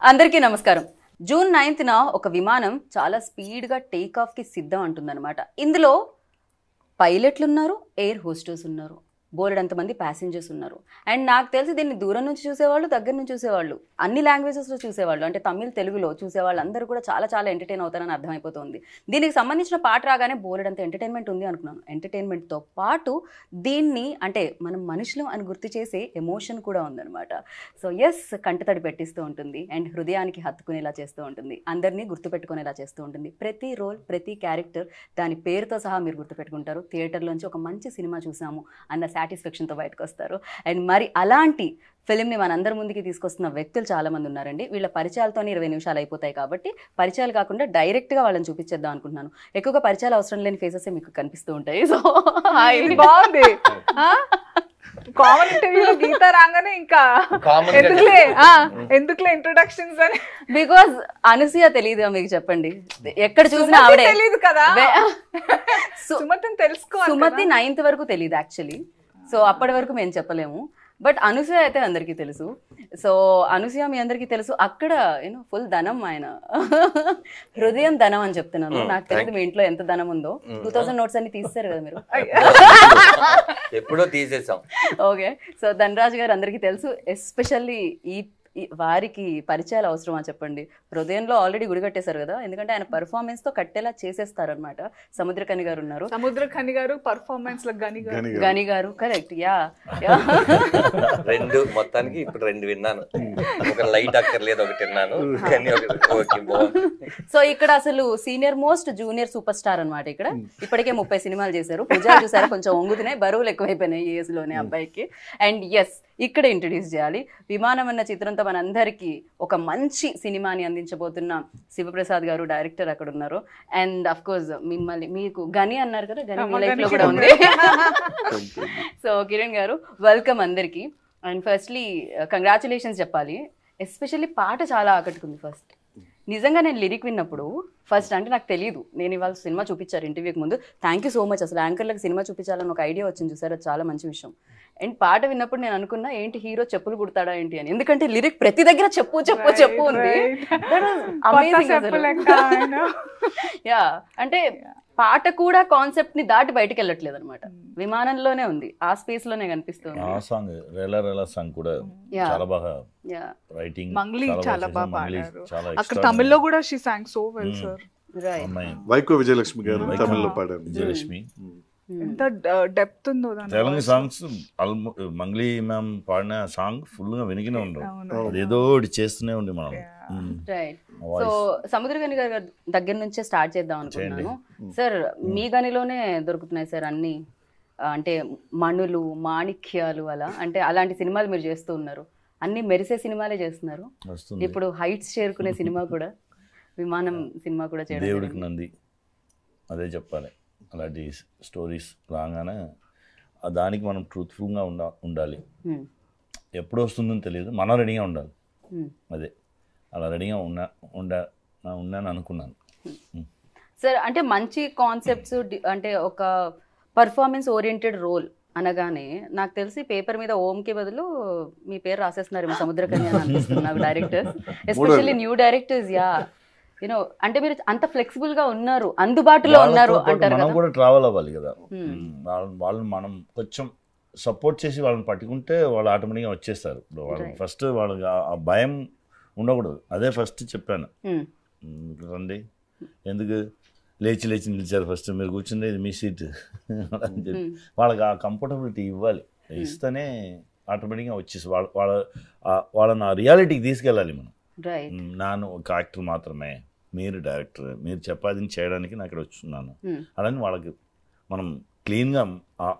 అందరికీ నమస్కారం. జూన్ 9న ఒక విమానం చాలా స్పీడ్గా టేక్ ఆఫ్కి సిద్ధం అంటుందన్నమాట. ఇందులో పైలట్లు ఉన్నారు, ఎయిర్ హోస్టర్స్ ఉన్నారు, బోలెడంతమంది ప్యాసింజర్స్ ఉన్నారు. అండ్ నాకు తెలిసి దీన్ని దూరం నుంచి చూసేవాళ్ళు, దగ్గర నుంచి చూసేవాళ్ళు, అన్ని లాంగ్వేజెస్లో చూసేవాళ్ళు, అంటే తమిళ్, తెలుగులో చూసేవాళ్ళు అందరూ కూడా చాలా చాలా ఎంటర్టైన్ అవుతారని అర్థమైపోతుంది. దీనికి సంబంధించిన పాట రాగానే బోలెడంత ఎంటర్టైన్మెంట్ ఉంది అనుకున్నాను. ఎంటర్టైన్మెంట్తో పాటు దీన్ని అంటే మనం మనుషులు అని గుర్తు చేసే ఎమోషన్ కూడా ఉందన్నమాట. సో ఎస్, కంటతడి పెట్టిస్తూ ఉంటుంది అండ్ హృదయానికి హత్తుకునేలా చేస్తూ ఉంటుంది, అందరినీ గుర్తుపెట్టుకునేలా చేస్తూ ఉంటుంది. ప్రతి రోల్, ప్రతి క్యారెక్టర్ దాని పేరుతో సహా మీరు గుర్తుపెట్టుకుంటారు. థియేటర్లోంచి ఒక మంచి సినిమా చూసాము అన్న సాటిస్ఫాక్షన్తో బయటకు వస్తారు. అండ్ మరి అలాంటి ఫిలింని మనందరి ముందుకి తీసుకొస్తున్న వ్యక్తులు చాలామంది ఉన్నారండి. వీళ్ళ పరిచయాలతోనే 20 నిమిషాలు అయిపోతాయి కాబట్టి పరిచయాలు కాకుండా డైరెక్ట్గా వాళ్ళని చూపించేద్దాం అనుకుంటున్నాను. ఎక్కువగా పరిచయాలు అవసరం లేని ఫేసెస్ మీకు కనిపిస్తూ ఉంటాయి. సో బాగుంది. కామన్ ఇంటర్వ్యూలో గీత రాగానే ఇంకా ఎందుకులే ఇంట్రొడక్షన్స్ అని. బికాజ్ అనసూయ తెలియదు మీకు, చెప్పండి. ఎక్కడ చూసినా ఆవిడే తెలియదు కదా. సుమతిని తెలుసుకోవాలి. సుమతి 9th వరకు తెలియదు యాక్చువల్లీ. సో అప్పటి వరకు మేము చెప్పలేము. బట్ అనసూయ అయితే అందరికీ తెలుసు. సో అనసూయ మీ అందరికీ తెలుసు. అక్కడ ఫుల్ ధనం, ఆయన హృదయం ధనం అని చెప్తున్నాను. నాకు తెలియదు మీ ఇంట్లో ఎంత ధనం ఉందో. 2000 నోట్స్ అన్ని తీస్తారు కదా మీరు. ఎప్పుడో తీసేసాం. ఓకే, సో ధనరాజ్ గారు అందరికీ తెలుసు. ఎస్పెషల్లీ వారికి పరిచయాలు అవసరమా చెప్పండి. హృదయంలో ఆల్రెడీ గుడి కట్టేశారు కదా, ఎందుకంటే ఆయన పర్ఫార్మెన్స్ తో కట్టేలా చేసేస్తారనమాట. సముద్రకని గారు ఉన్నారు. సముద్రకని గారు పర్ఫార్మెన్స్ లో గని గారు కరెక్ట్. రెండు మొత్తానికి ఇప్పుడు 2 విన్నాను. ఒక లైట్ అక్కర్లేదు, ఒకటి విన్నాను. సో ఇక్కడ అసలు senior most junior super star అనమాట. ఇక్కడ ఇప్పటికే 30 సినిమాలు చేశారు. పూజలు చూసారా, కొంచెం వంగుతున్నాయి, బరువులు ఎక్కువైపోయినాయి ఈ ఏజ్ లోనే అబ్బాయికి. అండ్ ఎస్, ఇక్కడ ఇంట్రడ్యూస్ చేయాలి. విమానం అన్న చిత్రంతో మనందరికీ ఒక మంచి సినిమాని అందించబోతున్న శివప్రసాద్ గారు, డైరెక్టర్ అక్కడ ఉన్నారు. అండ్ అఫ్ కోర్స్ మిమ్మల్ని, మీకు గని అన్నారు కదా, గని మీ లైఫ్ లో కూడా ఉంది. సో కిరణ్ గారు, వెల్కమ్ అందరికి. అండ్ ఫస్ట్లీ కంగ్రాచులేషన్స్ చెప్పాలి. ఎస్పెషల్లీ పాట చాలా ఆకట్టుకుంది. ఫస్ట్ నిజంగా నేను లిరిక్ విన్నప్పుడు ఫస్ట్ అంటే నాకు తెలియదు. నేను ఇవాళ సినిమా చూపించారు ఇంటర్వ్యూకి ముందు. Thank you so much. అసలు యాంకర్లకు సినిమా చూపించాలని ఒక ఐడియా వచ్చింది చూసారు, అది చాలా మంచి విషయం. అండ్ పాట విన్నప్పుడు నేను అనుకున్నా, ఏంటి హీరో చెప్పులు కుడతాడా ఏంటి అని. ఎందుకంటే లిరిక్ ప్రతి దగ్గర చెప్పు చెప్పు చెప్పు ఉంది. యా, అంటే పాట కూడా కాన్సెప్ట్ ని దాటి బయటకు వెళ్ళట్లేదు అనమాట, విమానంలోనే ఉంది, ఆ స్పేస్ లోనే కనిపిస్తుంది. ఆ సాంగ్ రేలా రేలా సాంగ్ కూడా చాలా బాగా రైటింగ్, మంగ్లీ చాలా బాగా పాడారు. అక్కడ తమిళ్లో కూడా she song so well sir. Vaiko Vijayalakshmi గారు తమిళ్లో పాడారు. విజయలక్ష్మి ఎంత డెప్త్ ఉందో తెలంగాణ సాంగ్స్. మంగ్లీ మ్యామ్ పాడిన సాంగ్ ఫుల్ గా వెనికినే ఉండవు, ఏదో ఒకటి చేస్తూనే ఉండి మనం. రైట్. సో సముద్రగని గారి దగ్గర నుంచే స్టార్ట్ చేద్దాం అనుకున్నాను. సార్ మీ గనిలోనే దొరుకుతున్నాయి సార్ అన్ని, అంటే మణులు, మాణిక్యాలు, అలా అంటే అలాంటి సినిమాలు మీరు చేస్తూ ఉన్నారు. అన్ని మెరిసే సినిమాలే చేస్తున్నారు. ఇప్పుడు హైట్స్ చేరుకునే సినిమా కూడా, విమానం సినిమా కూడా చేయడం. దేవుడికి నంది, అదే చెప్పాలి. అలాంటి స్టోరీస్ రాగానే దానికి మనం ట్రూత్ఫుల్గా ఉండాలి. ఎప్పుడు వస్తుందని తెలియదు, మనం రెడీగా ఉండాలి. అదే అలా రెడీగా ఉన్నాను అనుకున్నాను. సార్ అంటే మంచి కాన్సెప్ట్స్, అంటే ఒక పర్ఫార్మెన్స్ ఓరియంటెడ్ రోల్ అనగానే నాకు తెలిసి పేపర్ మీద ఓంకి బదులు మీ పేరు రాసేస్తున్నారు సముద్రకన్య అని అనిపిస్తుంది నాకు. Directors, especially new directors, yeah you know, అంటే మీరు అంత ఫ్లెక్సిబుల్ గా ఉన్నారు, అందుబాటులో ఉన్నారు అంటారు కదా. మనం కూడా ట్రావెల్ అవ్వాలి కదా, వాళ్ళని మనం కొంచెం సపోర్ట్ చేసి వాళ్ళని పట్టుకుంటే వాళ్ళు ఆటోమేటిక్గా వచ్చేస్తారు. వాళ్ళకి ఫస్ట్ వాళ్ళకి ఆ భయం ఉండకూడదు, అదే ఫస్ట్ చెప్పాను. రండి, ఎందుకు లేచి నిలిచారు, ఫస్ట్ మీరు కూర్చుంది ఇది మీ సీట్ అని చెప్పి వాళ్ళకి ఆ కంఫర్టబిలిటీ ఇవ్వాలి. ఇస్తేనే ఆటోమేటిక్గా వచ్చేసి వాళ్ళని ఆ రియాలిటీకి తీసుకెళ్ళాలి మనం. నాను ఒక యాక్టర్ మాత్రమే, మీరు డైరెక్టర్, మీరు చెప్పాదని చేయడానికి నేను ఇక్కడ వచ్చున్నాను అలాని వాళ్ళకి మనం క్లీన్గా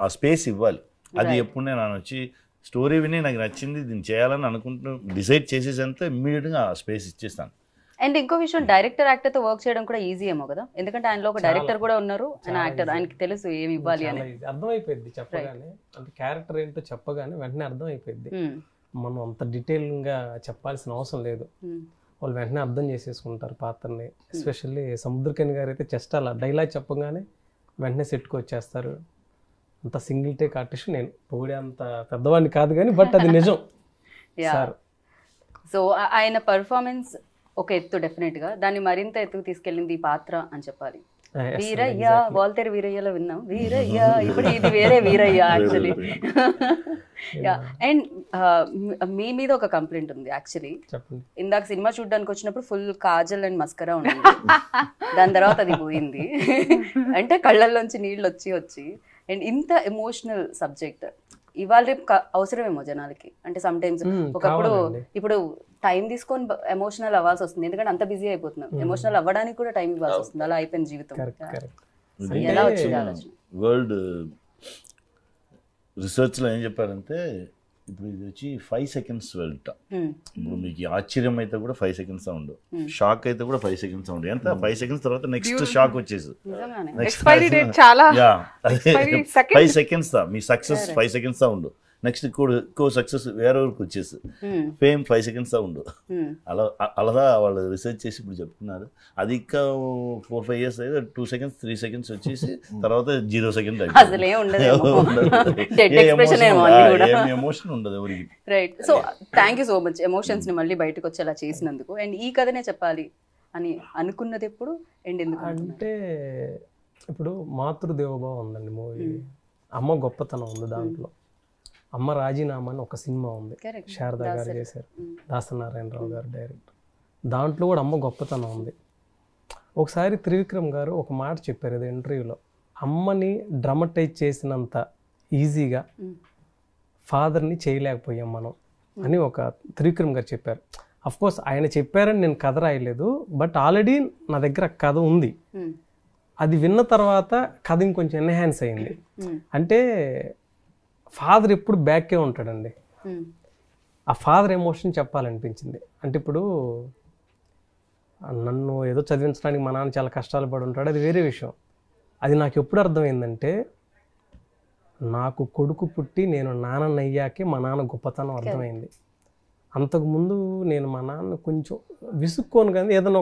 ఆ స్పేస్ ఇవ్వాలి. అది ఎప్పుడు నేను వచ్చి స్టోరీ విని నాకు నచ్చింది దీన్ని చేయాలని అనుకుంటూ డిసైడ్ చేసేసంతా ఇమ్మీడియట్గా ఆ స్పేస్ ఇచ్చేస్తాను. అండ్ ఇంకో విషయం, డైరెక్టర్ యాక్టర్తో వర్క్ చేయడం కూడా ఈజీ ఏమో కదా, ఎందుకంటే ఆయనలో ఒక డైరెక్టర్ కూడా ఉన్నారు, ఆయన యాక్టర్, ఆయనకి తెలుసు ఏమి ఇవ్వాలి అని. అర్థమైపోయింది చెప్పగానే, అంటే క్యారెక్టర్ ఏంటో చెప్పగానే వెంటనే అర్థమైపోయింది. మనం అంత డీటెయిల్గా చెప్పాల్సిన అవసరం లేదు, వాళ్ళు వెంటనే అర్థం చేసేసుకుంటారు పాత్రని. ఎస్పెషల్లీ సముద్రకని గారు అయితే జస్ట్ అలా డైలాగ్ చెప్పగానే వెంటనే సెట్కి వచ్చేస్తారు. అంత సింగిల్ టేక్ ఆర్టిస్ట్. నేను పొగిడే అంత పెద్దవాడిని కాదు కానీ బట్ అది నిజం సార్. సో ఆయన పర్ఫార్మెన్స్ ఒక ఎత్తు డెఫినెట్ గా, దాన్ని మరింత ఎత్తుకు తీసుకెళ్ళింది ఈ పాత్ర అని చెప్పాలి. వీరయ్య, వాల్తేరు వీరయ్యలో విన్నాం వీరయ్య, ఇప్పుడు ఇది వేరే వీరయ్య యాక్చువల్లీ. అండ్ మీ మీద ఒక కంప్లైంట్ ఉంది యాక్చువల్లీ. ఇందాక సినిమా చూడడానికి వచ్చినప్పుడు ఫుల్ కాజల్ అండ్ మస్కరా ఉంది, దాని తర్వాత అది పోయింది. అంటే కళ్ళల్లోంచి నీళ్ళు వచ్చి అండ్ ఇంత ఎమోషనల్ సబ్జెక్ట్ ఇవాళ రేపు అవసరమేమో జనాలకి. అంటే సమ్ టైమ్స్ ఒకప్పుడు ఇప్పుడు టైం తీసుకొని ఎమోషనల్ అవ్వాల్సి వస్తుంది, ఎందుకంటే అంత బిజీ అయిపోతున్నాం. ఎమోషనల్ అవ్వడానికి కూడా టైం ఇవ్వాల్సి వస్తుంది, అలా అయిపోయింది జీవితం. ఎలా వచ్చింది ఆలోచన? వరల్డ్ రీసెర్చ్లో ఏం చెప్పారంటే ఇప్పుడు ఇది వచ్చి 5 seconds వెళ్తా. ఇప్పుడు మీకు ఆశ్చర్యం అయితే కూడా 5 seconds సౌండ్, షాక్ అయితే కూడా 5 seconds సౌండ్. ఎంత 5 seconds తర్వాత నెక్స్ట్ షాక్ వచ్చేసి ఎక్స్పైరీ డేట్ చాలా 5 seconds మీ సక్సెస్ 5 seconds సౌండ్, నెక్స్ట్ ఇంకో సక్సెస్ వేరే వరకు వచ్చేసి ఫేమ్ 5 seconds సౌండ్. అలా వాళ్ళు రీసెర్చ్ చేసి ఇప్పుడు చెప్తున్నారు. అది ఇంకా 4-5 years అయితే 2 seconds 3 seconds వచ్చేసి తర్వాత 0 seconds ఎమోషన్ ఉండదు ఎవరికి. Right. So thank you so much emotions ని మళ్ళీ బయటకు వచ్చేలా చేసినందుకు. అండ్ ఈ కథనే చెప్పాలి అని అనుకున్నది ఎప్పుడు అండ్ ఎందుకు అంటే, ఇప్పుడు మాతృదేవోభవ ఉందండి మూవీ, అమ్మ గొప్పతనం ఉంది దాంట్లో. అమ్మ రాజీనామా అని ఒక సినిమా ఉంది, శారదా గారు చేశారు, దాసనారాయణరావు గారు డైరెక్టర్. దాంట్లో కూడా అమ్మ గొప్పతనం ఉంది. ఒకసారి త్రివిక్రమ్ గారు ఒక మాట చెప్పారు ఇది ఇంటర్వ్యూలో, అమ్మని డ్రమటైజ్ చేసినంత ఈజీగా ఫాదర్ని చేయలేకపోయాం మనం అని ఒక త్రివిక్రమ్ గారు చెప్పారు. అఫ్కోర్స్ ఆయన చెప్పారని నేను కథ రాయలేదు, బట్ ఆల్రెడీ నా దగ్గర కథ ఉంది. అది విన్న తర్వాత కథ ఇంకొంచెం ఎన్హాన్స్ అయింది. అంటే ఫాదర్ ఎప్పుడు బ్యాకే ఉంటాడండి, ఆ ఫాదర్ ఎమోషన్ చెప్పాలనిపించింది. అంటే ఇప్పుడు నన్ను ఏదో చదివించడానికి మా నాన్న చాలా కష్టాలు పడి ఉంటాడు, అది వేరే విషయం. అది నాకు ఎప్పుడు అర్థమైందంటే, నాకు కొడుకు పుట్టి నేను నాన్నయ్యాకే మా నాన్న గొప్పతనం అర్థమైంది. అంతకుముందు నేను మా నాన్న కొంచెం విసుక్కోను, కానీ ఏదైనా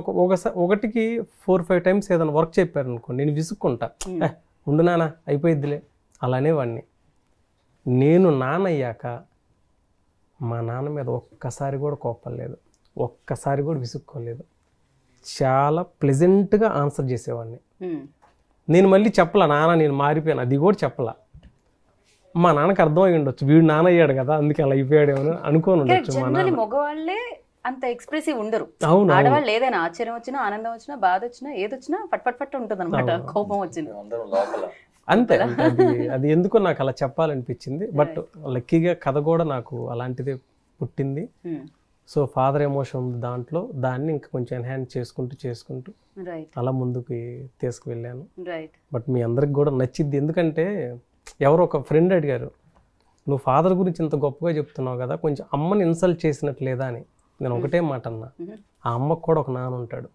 ఒకటికి 4-5 times ఏదైనా వర్క్ చెప్పారు అనుకో, నేను విసుక్కుంటా, ఉండు నాన్న అయిపోయిద్దిలే అలానే వాడిని. నేను నాన్నయ్యాక మా నాన్న మీద ఒక్కసారి కూడా కోపలేదు, ఒక్కసారి కూడా విసుక్కోలేదు, చాలా ప్లెజెంట్గా ఆన్సర్ చేసేవాడిని. నేను మళ్ళీ చెప్పలా నాన్న నేను మారిపోయాను, అది కూడా చెప్పలా. మా నాన్నకి అర్థమై ఉండొచ్చు, వీడు నాన్న అయ్యాడు కదా అందుకే అలా అయిపోయాడేమో అనుకోని ఉండొచ్చు. మగవాళ్ళే అంత ఎక్స్ప్రెసివ్ ఉండరు. అవును, ఆడవాళ్ళు ఏదైనా ఆశ్చర్యం వచ్చినా, ఆనందం వచ్చినా, బాధ వచ్చినా, ఏదొచ్చినా ఫట్ ఉంటుంది అనమాట. కోపం వచ్చింది అంతే. అది ఎందుకో నాకు అలా చెప్పాలనిపించింది. బట్ లక్కీగా కథ కూడా నాకు అలాంటిదే పుట్టింది. సో ఫాదర్ ఎమోషన్ ఉంది దాంట్లో, దాన్ని ఇంకా కొంచెం ఎన్హాన్స్ చేసుకుంటూ అలా ముందుకు తీసుకువెళ్ళాను. బట్ మీ అందరికి కూడా నచ్చింది, ఎందుకంటే ఎవరో ఒక ఫ్రెండ్ అడిగారు, నువ్వు ఫాదర్ గురించి ఇంత గొప్పగా చెప్తున్నావు కదా, కొంచెం అమ్మని ఇన్సల్ట్ చేసినట్లేదా అని. నేను ఒకటే మాట అన్నా, ఆ అమ్మకు కూడా ఒక నాన్న ఉంటాడు.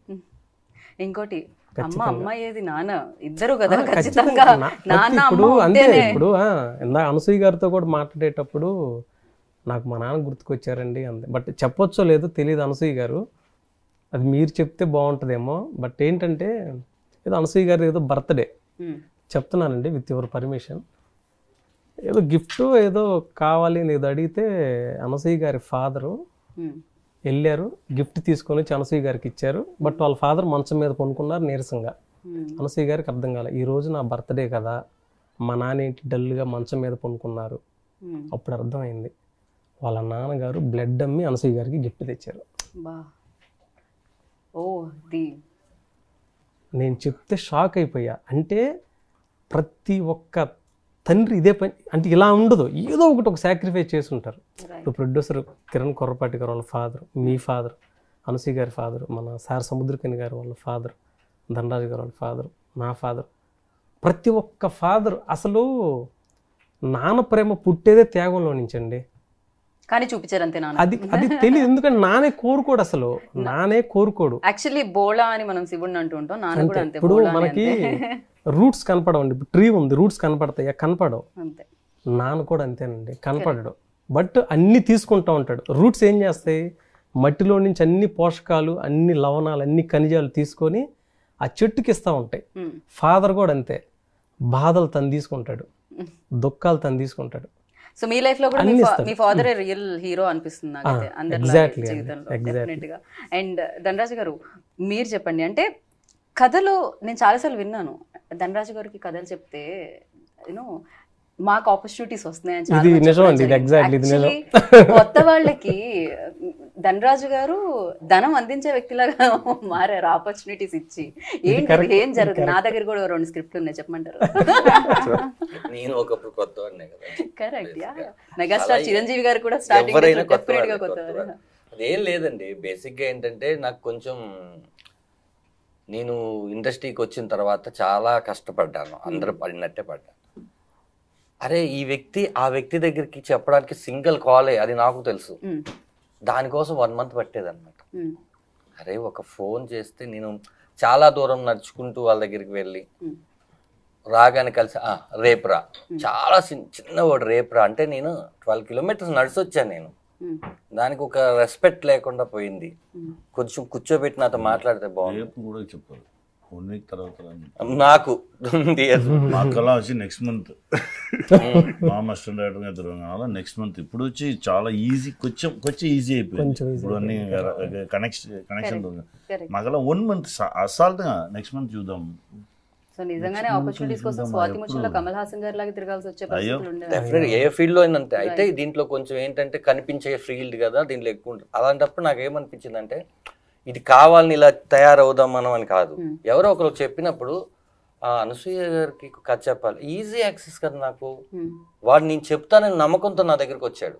ఇంకోటి అమ్మ అమ్మాయేది నాన్న ఇద్దరు కదా ఖచ్చితంగా. ఇప్పుడు అంతే. ఇప్పుడు ఇందాక అనసూయ గారితో కూడా మాట్లాడేటప్పుడు నాకు మా నాన్న గుర్తుకొచ్చారండి అంతే. బట్ చెప్పొచ్చో లేదో తెలియదు అనసూయ గారు, అది మీరు చెప్తే బాగుంటుందేమో. బట్ ఏంటంటే ఏదో అనసూయ గారు ఏదో బర్త్డే చెప్తున్నానండి, విత్ యువర్ పర్మిషన్. ఏదో గిఫ్ట్ ఏదో కావాలి అని ఏదో అడిగితే అనసూయ గారి ఫాదరు వెళ్ళారు, గిఫ్ట్ తీసుకొని వచ్చి అనసూయ గారికి ఇచ్చారు. బట్ వాళ్ళ ఫాదర్ మంచం మీద కొనుక్కున్నారు నీరసంగా. అనసూయ గారికి అర్థం కాలే, ఈ రోజు నా బర్త్డే కదా, మా నాన్న ఏంటి డల్గా మంచం మీద కొనుక్కున్నారు. అప్పుడు అర్థమైంది, వాళ్ళ నాన్నగారు బ్లడ్ అమ్మి అనసూయ గారికి గిఫ్ట్ తెచ్చారు. నేను చెప్తే షాక్ అయిపోయా. అంటే ప్రతి ఒక్క తండ్రి ఇదే పని, అంటే ఇలా ఉండదు, ఏదో ఒక సాక్రిఫైస్ చేసి ఉంటారు. ఇప్పుడు ప్రొడ్యూసర్ కిరణ్ కొర్రపాటి గారు వాళ్ళ ఫాదర్, మీ ఫాదర్, అనసూయ గారి ఫాదర్, మన సార్ సముద్రకని గారు వాళ్ళ ఫాదర్, ధనరాజు గారు వాళ్ళ ఫాదర్, నా ఫాదర్, ప్రతి ఒక్క ఫాదర్. అసలు నాన్న ప్రేమ పుట్టేదే త్యాగంలో నుంచండి. కానీ చూపించారు అంతే. అది తెలియదు, ఎందుకంటే నానే కోరుకోడు, అసలు నానే కోరుకోడు. యాక్చువల్లీ బోళా అని మనం శివుడిని అంటూ ఉంటాం, నాన్న కూడా అంతే. ఇప్పుడు మనకి రూట్స్ కనపడవండి, ఇప్పుడు ట్రీ ఉంది రూట్స్ కనపడతాయి, కనపడవు. నాన్న కూడా అంతేనండి, కనపడడు. బట్ అన్ని తీసుకుంటూ ఉంటాడు. రూట్స్ ఏం చేస్తాయి, మట్టిలో నుంచి అన్ని పోషకాలు, అన్ని లవణాలు, అన్ని ఖనిజాలు తీసుకొని ఆ చెట్టుకి ఇస్తూ ఉంటాయి. ఫాదర్ కూడా అంతే, బాధలు తను తీసుకుంటాడు, దుఃఖాలు తను తీసుకుంటాడు. సో మీ లైఫ్ లో కూడా అన్ని ఇస్తారు. మీ ఫాదర్ రియల్ హీరో అనిపిస్తుంది నాకైతే అందరిలో exactly, జీవితంలో exactly. డెఫినెట్ గా. అండ్ ధనరాజు గారు మీరు చెప్పండి, అంటే కథలు నేను చాలాసార్లు విన్నాను, ధనరాజు గారికి కథలు చెప్తే యూనో మాకు ఆపర్చునిటీస్ వస్తున్నాయని చాలా ఇది మంది నిజం చెప్పడం అండి, ఇది జరిగింది. exactly ఇది నిజం. Actually, కొత్త వాళ్ళకి ధనరాజు గారు ధనం అందించే వ్యక్తిలాగా మారారు ఆపర్చునిటీస్ ఇచ్చి. ఏంటి ఏం జరుగుతుంది? నా దగ్గర కూడా 2 స్క్రిప్ట్లు ఉన్నాయి, చెప్పమంటారు? నేను ఒకప్పుడు కొత్త వాడినే కదా. కరెక్ట్. మెగాస్టార్ చిరంజీవి గారు కూడా స్టార్టింగ్ ఎవరైనా డెఫినెట్ గా కొత్త కొత్తవాడు. అదేం లేదండి, బేసిక్ గా ఏంటంటే నాకు కొంచెం నేను ఇండస్ట్రీకి వచ్చిన తర్వాత చాలా కష్టపడ్డాను, అందరూ పడినట్టే పడ్డాను. అరే ఈ వ్యక్తి ఆ వ్యక్తి దగ్గరికి చెప్పడానికి సింగిల్ కాలే, అది నాకు తెలుసు. దానికోసం 1 month పట్టేదన్నమాట. అరే ఒక ఫోన్ చేస్తే నేను చాలా దూరం నడుచుకుంటూ వాళ్ళ దగ్గరికి వెళ్ళి రాగానే కలిసి రేపురా, చాలా చిన్న వర్డ్ రేపురా అంటే నేను 12 kilometers నడిచొచ్చాను నేను. దానికి ఒక రెస్పెక్ట్ లేకుండా పోయింది. కొంచెం కూర్చోబెట్టి నాతో మాట్లాడితే బాగుంది. రేపు కూడా చెప్పారు 1 week తర్వాత నాకు మాకలా వచ్చి నెక్స్ట్ మంత్ మా అసిస్టెంట్ డైరెక్టర్ గా తెలంగాణలో నెక్స్ట్ మంత్. ఇప్పుడు వచ్చి చాలా ఈజీ, కొంచెం ఈజీ అయిపోయింది. ఇప్పుడు అన్ని కనెక్షన్ మాకలా 1 month అసాల్ట్ గా నెక్స్ట్ మంత్ చూద్దాం. సో నిజంగానే ఆపర్చునిటీస్ కోసం స్వాతి ముచ్చట్లో కమల్ హాసన్ గారి లాగా తిరగాల్సి వచ్చే పరిస్థితులు ఉండేవి. డెఫినెట్ ఏ ఫీల్డ్ లో అయినంతే. అయితే దీంట్లో కొంచెం ఏంటంటే కనిపించే ఫీల్డ్ కదా, దీంట్లో ఎక్కువ ఉంటుంది. అలాంటప్పుడు నాకు ఏమనిపించింది అంటే ఇది కావాలని ఇలా తయారవుదాం మనం అని కాదు. ఎవరో ఒకరు చెప్పినప్పుడు అనసూయ గారికి కథ చెప్పాలి, ఈజీ యాక్సెస్ కదా నాకు. వాడు నేను చెప్తానని నమ్మకంతో నా దగ్గరికి వచ్చాడు.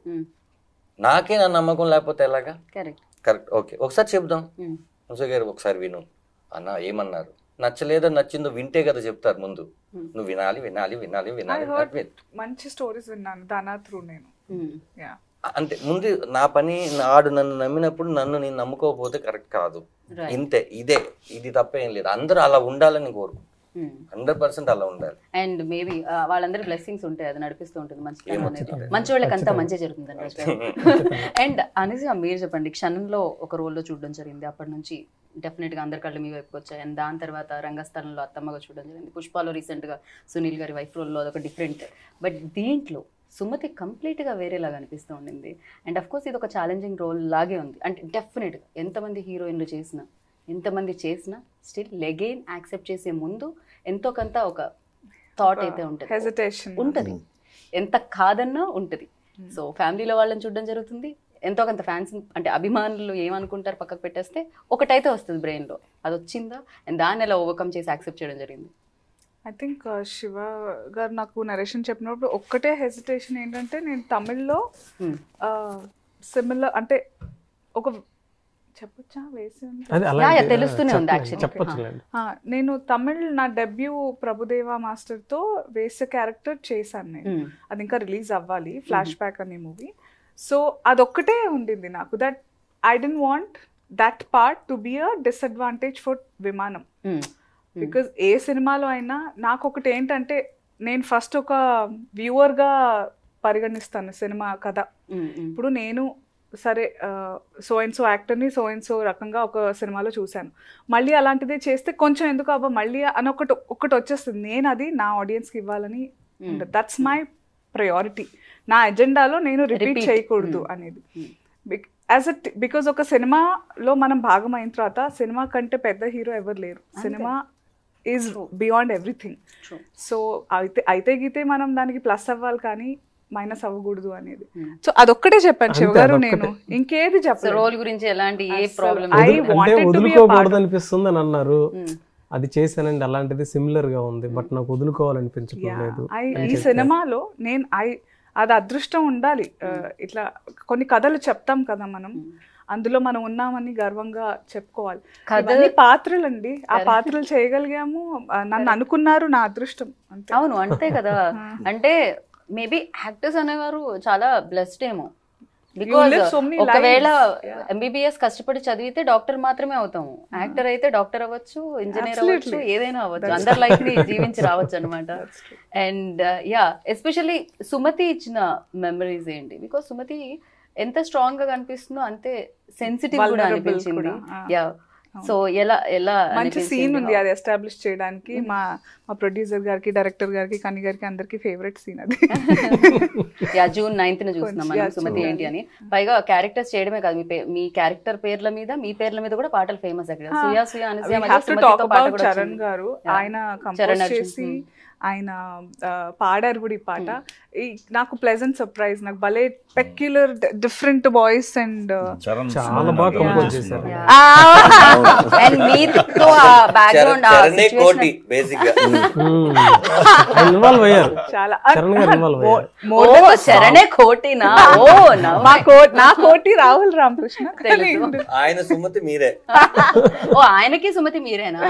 నాకే నా నమ్మకం లేకపోతే ఎలాగా? కరెక్ట్. ఓకే ఒకసారి చెప్దాం అనసూయ గారు, ఒకసారి విను అన్న ఏమన్నారు, నచ్చలేదో నచ్చిందో వింటే కదా చెప్తారు ముందు. నువ్వు వినాలి వినాలి వినాలి వినాలి. మంచి స్టోరీస్ విన్నాను దానా త్రూ నేను. అంటే ముందు నా పని, నాడు నన్ను నమ్మినప్పుడు నన్ను నేను నమ్ముకోకపోతే కరెక్ట్ కాదు. ఇంతే, ఇది తప్ప ఏం లేదు. అందరూ అలా ఉండాలని కోరుకుంటున్నాను. 100% అలా ఉండాలి. అండ్ మేబీ వాళ్ళందరి బ్లెస్సింగ్స్ ఉంటాయి, అది నడిపిస్తూ ఉంటుంది. మంచి వాళ్ళకంతా మంచి జరుగుతుంది. అండ్ అనేసి మీరు చెప్పండి, క్షణంలో ఒక రోల్లో చూడడం జరిగింది, అప్పటి నుంచి డెఫినెట్ గా అందరి కళ్ళు మీ వైపుకి వచ్చాయి. అండ్ దాని తర్వాత రంగస్థలంలో అత్తమ్మగా చూడడం జరిగింది, పుష్పలో రీసెంట్ గా సునీల్ గారి వైఫ్ రోల్లో అదొక డిఫరెంట్. బట్ దీంట్లో సుమతి కంప్లీట్గా వేరేలాగా అనిపిస్తూ ఉండింది. అండ్ అఫ్ కోర్స్ ఇది ఒక ఛాలెంజింగ్ రోల్ లాగే ఉంది. అంటే డెఫినెట్గా ఎంతమంది హీరోయిన్లు చేసినా, ఎంతమంది చేసినా స్టిల్ అగైన్ యాక్సెప్ట్ చేసే ముందు ఎంతో కొంత ఒక థాట్ అయితే ఉంటుంది, హెజిటేషన్ ఉంటుంది, ఎంత కాదన్నా ఉంటుంది. సో ఫ్యామిలీలో వాళ్ళని చూడడం జరుగుతుంది, ఎంతో కొంత ఫ్యాన్స్ అంటే అభిమానులు ఏమనుకుంటారు పక్కకు పెట్టేస్తే ఒకటైతే వస్తుంది బ్రెయిన్లో, అది వచ్చిందా అండ్ దాన్ని ఎలా ఓవర్కమ్ చేసి యాక్సెప్ట్ చేయడం జరిగింది. ఐ థింక్ శివ గారు నాకు నరేషన్ చెప్పినప్పుడు ఒక్కటే హెసిటేషన్ ఏంటంటే, నేను తమిళ్లో సిమిలర్ అంటే ఒక చెప్పొచ్చా వేసి తెలుస్తూనే ఉంది యాక్చువల్లీ. నేను తమిళ్ నా డెబ్యూ ప్రభుదేవా మాస్టర్తో వేసే క్యారెక్టర్ చేశాను నేను. అది ఇంకా రిలీజ్ అవ్వాలి, ఫ్లాష్ బ్యాక్ అనే మూవీ. సో అదొక్కటే ఉండింది నాకు, that I don't want that part to be a disadvantage for విమానం. బికాజ్ ఏ సినిమాలో అయినా నాకు ఒకటి ఏంటంటే, నేను ఫస్ట్ ఒక వ్యూవర్గా పరిగణిస్తాను సినిమా కథ. ఇప్పుడు నేను సరే సో అండ్ సో యాక్టర్ని సో అండ్ సో రకంగా ఒక సినిమాలో చూశాను, మళ్ళీ అలాంటిదే చేస్తే కొంచెం ఎందుకు అబ్బా మళ్ళీ అని ఒకటి వచ్చేస్తుంది. నేను అది నా ఆడియన్స్కి ఇవ్వాలని ఉండదు. That's my priority. నా ఎజెండాలో నేను రిపీట్ చేయకూడదు అనేది. బికాజ్ ఒక సినిమాలో మనం భాగం అయిన తర్వాత సినిమా కంటే పెద్ద హీరో ఎవరు లేరు. Cinema is beyond everything. So అయితే గీతే మనం దానికి ప్లస్ అవ్వాలి కానీ మైనస్ అవ్వకూడదు అనేది. సో అదొక్కటే చెప్పాను శివ గారు, నేను ఇంకేది చెప్పాను. రోల్ గురించి ఎలాంటి ఏ ప్రాబ్లం వదులుకోకూడదు అనిపిస్తుంది అని అన్నారు, అది చేశానండి. అలాంటిది సిమిలర్ గా ఉంది, బట్ నాకు వదులుకోవాలనిపించట్లేదు. ఈ సినిమాలో నేను అది అదృష్టం ఉండాలి. ఇట్లా కొన్ని కథలు చెప్తాం కదా మనం, అందులో మనం ఉన్నామని గర్వంగా చెప్పుకోవాలి. పాత్రలండి, ఆ పాత్రలు చేయగలిగాము, నన్ను అనుకున్నారు, నా అదృష్టం అంతే. అవును అంతే కదా. అంటే మేబీ యాక్టర్స్ అనేవారు చాలా బ్లెస్డ్ ఏమో, బికాజ్ ఒకవేళ ఎంబీబీఎస్ కష్టపడి చదివితే డాక్టర్ మాత్రమే అవుతాము, యాక్టర్ అయితే డాక్టర్ అవ్వచ్చు, ఇంజనీర్ అవ్వచ్చు, ఏదైనా అవ్వచ్చు, అందరి లైఫ్ ని జీవించి రావచ్చు అనమాట. అండ్ యా ఎస్పెషల్లీ సుమతి ఇచ్చిన మెమరీస్ ఏంటి, బికాజ్ సుమతి ఎంత స్ట్రాంగ్ గా కనిపిస్తుందో అంతే సెన్సిటివ్ కూడా అనిపించింది. యా సో ఎలా ఎలా మంచి సీన్ ఉంది అది ఎస్టాబ్లిష్ చేయడానికి. మా ప్రొడ్యూసర్ గారికి, డైరెక్టర్ గారికి, కని గారికి అందరికి ఫేవరెట్ సీన్ అది. June 9th చూస్తున్నాం మనం సుమతి ఏంటి అని. పైగా క్యారెక్టర్స్ చేయడమే కాదు, మీ క్యారెక్టర్ పేర్ల మీద, మీ పేర్ల మీద కూడా పాటలు ఫేమస్ అక్కడ. సుయా సుయా అనేసి చరణ్ గారు ఆయన కంపోజ్ చేసి ఆయన పాడారు కూడా ఈ పాట. నాకు ప్లెజెంట్ సర్ప్రైజ్, నాకు భలే పెక్యులర్ డిఫరెంట్ వాయిస్ అండ్ చాలా బాగా కంపోజ్ చేశారు. అండ్ మీతో బ్యాక్గ్రౌండ్ కోటి బేసిక్ గా ఇన్వాల్వ్ అయ్యారు. చాలా చరణ్ గారు ఇన్వాల్వ్ అయ్యారు. శరణే కోటినా? ఓ నా కోటి రాహుల్ రామకృష్ణ, ఆయన సుమతి మీరే. ఓ ఆయనకి సుమతి మీరేనా?